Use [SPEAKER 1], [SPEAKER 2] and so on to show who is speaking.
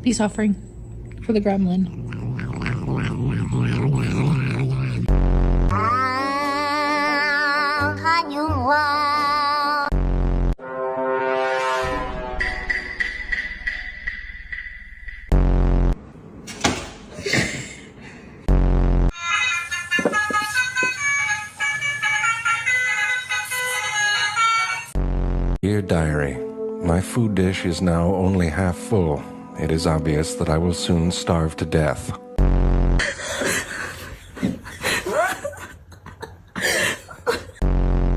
[SPEAKER 1] Peace offering for the gremlin.
[SPEAKER 2] Dear Diary, my food dish is now only half full. It is obvious that I will soon starve to death.